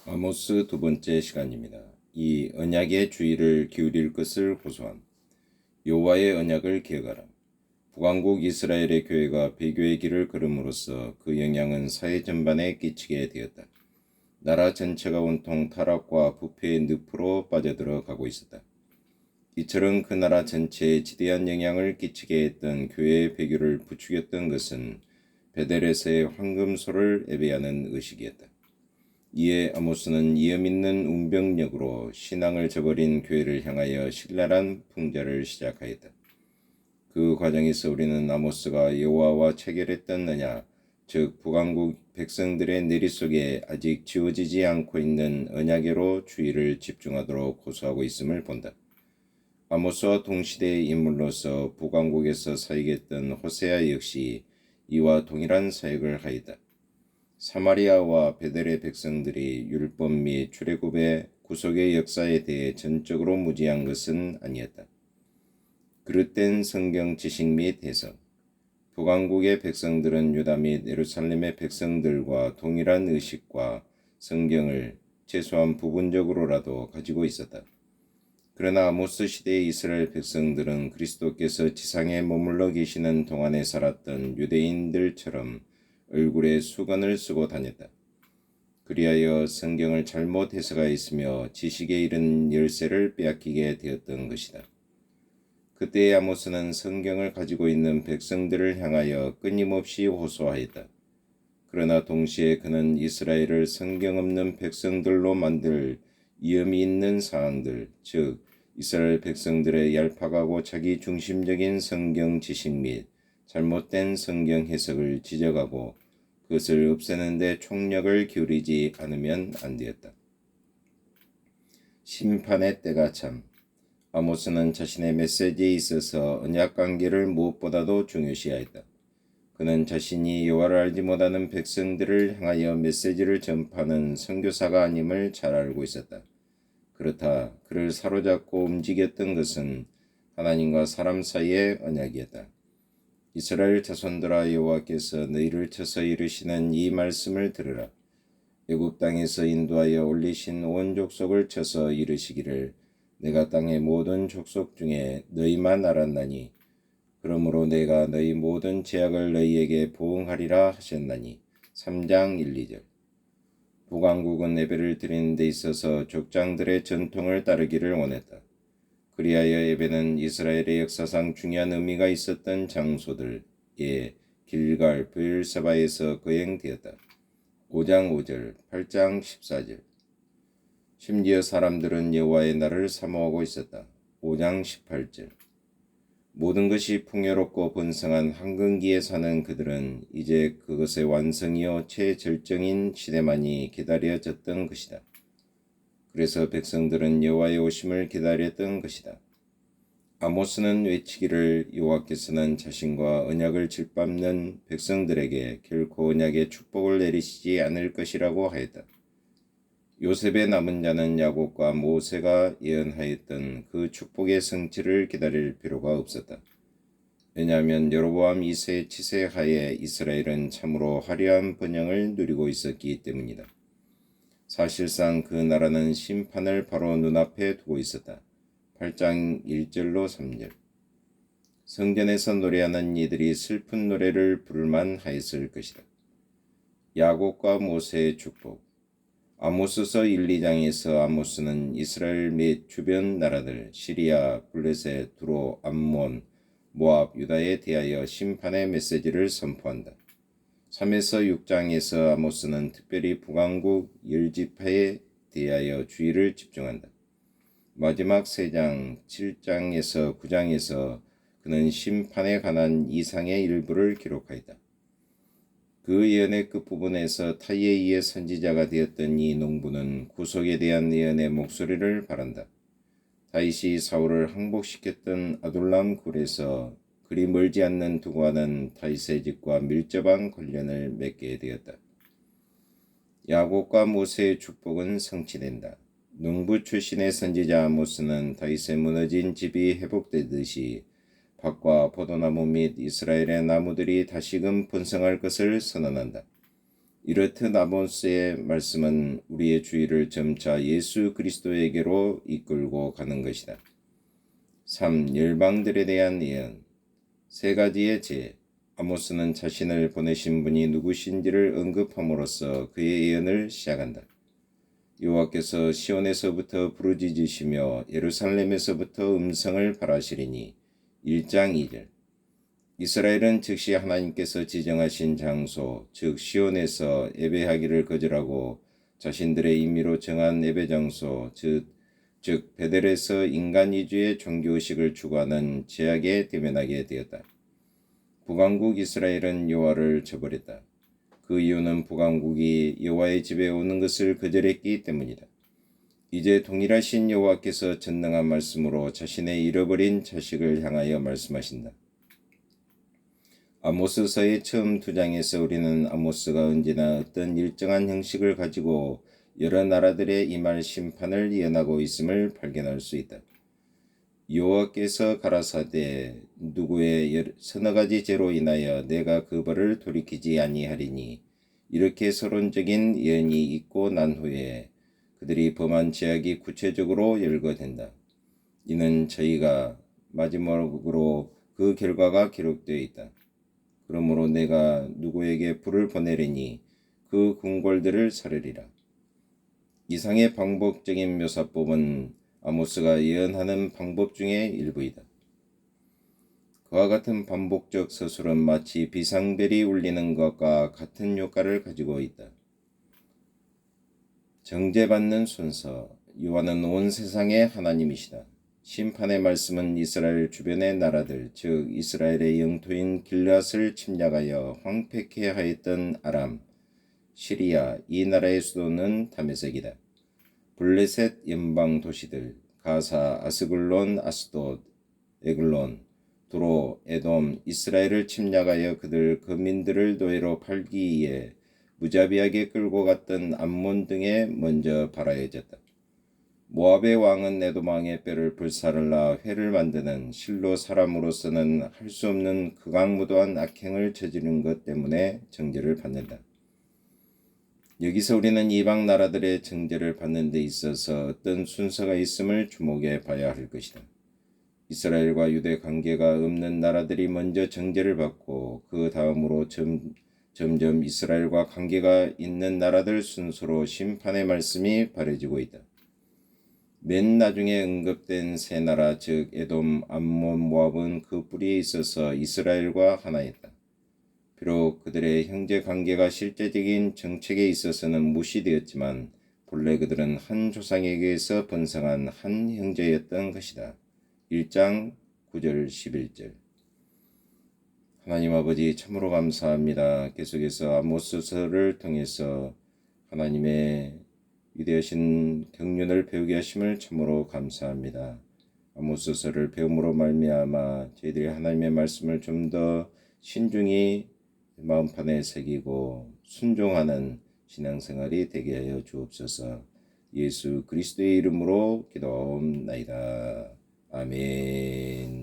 아모스 두 번째 시간입니다. 이 언약의 주의를 기울일 것을 호소함. 여호와의 언약을 기억하라. 북왕국 이스라엘의 교회가 배교의 길을 걸음으로써 그 영향은 사회 전반에 끼치게 되었다. 나라 전체가 온통 타락과 부패의 늪으로 빠져들어 가고 있었다. 이처럼 그 나라 전체에 지대한 영향을 끼치게 했던 교회의 배교를 부추겼던 것은 베델에서의 황금소를 예배하는 의식이었다. 이에 아모스는 이음 있는 운병력으로 신앙을 저버린 교회를 향하여 신랄한 풍자를 시작하였다. 그 과정에서 우리는 아모스가 여호와와 체결했던 언약, 즉 북왕국 백성들의 내리 속에 아직 지워지지 않고 있는 언약계로 주의를 집중하도록 호소하고 있음을 본다. 아모스와 동시대의 인물로서 북왕국에서 사역했던 호세아 역시 이와 동일한 사역을 하였다. 사마리아와 베델의 백성들이 율법 및 출애굽의 구속의 역사에 대해 전적으로 무지한 것은 아니었다. 그릇된 성경 지식 및 해석. 북왕국의 백성들은 유다 및 예루살렘의 백성들과 동일한 의식과 성경을 최소한 부분적으로라도 가지고 있었다. 그러나 아모스 시대의 이스라엘 백성들은 그리스도께서 지상에 머물러 계시는 동안에 살았던 유대인들처럼 얼굴에 수건을 쓰고 다녔다. 그리하여 성경을 잘못 해석하였으며 지식에 이른 열쇠를 빼앗기게 되었던 것이다. 그때의 아모스는 성경을 가지고 있는 백성들을 향하여 끊임없이 호소하였다. 그러나 동시에 그는 이스라엘을 성경 없는 백성들로 만들 위험이 있는 사항들, 즉 이스라엘 백성들의 얄팍하고 자기 중심적인 성경 지식 및 잘못된 성경 해석을 지적하고 그것을 없애는 데 총력을 기울이지 않으면 안 되었다. 심판의 때가 참. 아모스는 자신의 메시지에 있어서 언약관계를 무엇보다도 중요시하였다. 그는 자신이 여호와를 알지 못하는 백성들을 향하여 메시지를 전파하는 선교사가 아님을 잘 알고 있었다. 그렇다. 그를 사로잡고 움직였던 것은 하나님과 사람 사이의 언약이었다. 이스라엘 자손들아, 여호와께서 너희를 쳐서 이르시는 이 말씀을 들으라. 애굽 땅에서 인도하여 올리신 온 족속을 쳐서 이르시기를 내가 땅의 모든 족속 중에 너희만 알았나니 그러므로 내가 너희 모든 죄악을 너희에게 보응하리라 하셨나니. 3장 1, 2절. 북왕국은 예배를 드리는 데 있어서 족장들의 전통을 따르기를 원했다. 그리하여 예배는 이스라엘의 역사상 중요한 의미가 있었던 장소들, 길갈, 브엘세바에서 거행되었다. 5장 5절, 8장 14절. 심지어 사람들은 여호와의 날을 사모하고 있었다. 5장 18절. 모든 것이 풍요롭고 번성한 황금기에 사는 그들은 이제 그것의 완성이요 최절정인 시대만이 기다려졌던 것이다. 그래서 백성들은 여호와의 오심을 기다렸던 것이다. 아모스는 외치기를 여호와께서는 자신과 언약을 짓밟는 백성들에게 결코 언약의 축복을 내리시지 않을 것이라고 하였다. 요셉의 남은 자는 야곱과 모세가 예언하였던 그 축복의 성취를 기다릴 필요가 없었다. 왜냐하면 여로보암 2세 치세 하에 이스라엘은 참으로 화려한 번영을 누리고 있었기 때문이다. 사실상 그 나라는 심판을 바로 눈앞에 두고 있었다. 8장 1절로 3절. 성전에서 노래하는 이들이 슬픈 노래를 부를만 하였을 것이다. 야곱과 모세의 축복. 아모스서 1, 2장에서 아모스는 이스라엘 및 주변 나라들 시리아, 블레셋, 두로, 암몬, 모압, 유다에 대하여 심판의 메시지를 선포한다. 3에서 6장에서 아모스는 특별히 북왕국 10지파에 대하여 주의를 집중한다. 마지막 3장, 7장에서 9장에서 그는 심판에 관한 이상의 일부를 기록하였다. 그 예언의 끝부분에서 타이에이의 선지자가 되었던 이 농부는 구속에 대한 예언의 목소리를 바란다. 다윗이 사울을 항복시켰던 아둘람 굴에서 그리 멀지 않는 두고하는 다윗의 집과 밀접한 관련을 맺게 되었다. 야곱과 모세의 축복은 성취된다. 농부 출신의 선지자 아모스는 다윗의 무너진 집이 회복되듯이 밭과 포도나무 및 이스라엘의 나무들이 다시금 번성할 것을 선언한다. 이렇듯 아모스의 말씀은 우리의 주의를 점차 예수 그리스도에게로 이끌고 가는 것이다. 3. 열방들에 대한 예언. 세 가지의 제. 아모스는 자신을 보내신 분이 누구신지를 언급함으로써 그의 예언을 시작한다. 여호와께서 시온에서부터 부르짖으시며 예루살렘에서부터 음성을 발하시리니 1장 2절. 이스라엘은 즉시 하나님께서 지정하신 장소, 즉 시온에서 예배하기를 거절하고 자신들의 임의로 정한 예배 장소, 즉 베델에서 인간 위주의 종교의식을 추구하는 제약에 대면하게 되었다. 북왕국 이스라엘은 여호와를 저버렸다. 그 이유는 북왕국이 여호와의 집에 오는 것을 거절했기 때문이다. 이제 동일하신 여호와께서 전능한 말씀으로 자신의 잃어버린 자식을 향하여 말씀하신다. 아모스서의 처음 2장에서 우리는 아모스가 언제나 어떤 일정한 형식을 가지고 여러 나라들의 임할 심판을 예언하고 있음을 발견할 수 있다. 여호와께서 가라사대 누구의 서너 가지 죄로 인하여 내가 그 벌을 돌이키지 아니하리니 이렇게 서론적인 예언이 있고 난 후에 그들이 범한 죄악이 구체적으로 열거된다. 이는 저희가 마지막으로 그 결과가 기록되어 있다. 그러므로 내가 누구에게 불을 보내리니 그 궁궐들을 사르리라. 이상의 반복적인 묘사법은 아모스가 예언하는 방법 중의 일부이다. 그와 같은 반복적 서술은 마치 비상벨이 울리는 것과 같은 효과를 가지고 있다. 정죄받는 순서. 여호와는 온 세상의 하나님이시다. 심판의 말씀은 이스라엘 주변의 나라들, 즉 이스라엘의 영토인 길앗을 침략하여 황폐케 하였던 아람, 시리아, 이 나라의 수도는 다메섹이다. 블레셋 연방 도시들, 가사, 아스글론, 아스돗, 에글론, 두로, 에돔, 이스라엘을 침략하여 그들 거민들을 노예로 팔기 위해 무자비하게 끌고 갔던 암몬 등에 먼저 발하여졌다. 모압의 왕은 에돔 왕의 뼈를 불사르라 회를 만드는 실로 사람으로서는 할 수 없는 극악무도한 악행을 저지른 것 때문에 정죄를 받는다. 여기서 우리는 이방 나라들의 정죄를 받는 데 있어서 어떤 순서가 있음을 주목해 봐야 할 것이다. 이스라엘과 유대 관계가 없는 나라들이 먼저 정죄를 받고 그 다음으로 점점 이스라엘과 관계가 있는 나라들 순서로 심판의 말씀이 발해지고 있다. 맨 나중에 언급된 세 나라 즉 에돔, 암몬, 모압은 그 뿌리에 있어서 이스라엘과 하나였다. 비록 그들의 형제 관계가 실제적인 정책에 있어서는 무시되었지만 본래 그들은 한 조상에게서 번성한 한 형제였던 것이다. 1장 9절 11절. 하나님 아버지 참으로 감사합니다. 계속해서 아모스서를 통해서 하나님의 위대하신 경륜을 배우게 하심을 참으로 감사합니다. 아모스서를 배움으로 말미암아 저희들이 하나님의 말씀을 좀 더 신중히 마음판에 새기고 순종하는 신앙생활이 되게 하여 주옵소서. 예수 그리스도의 이름으로 기도하옵나이다. 아멘.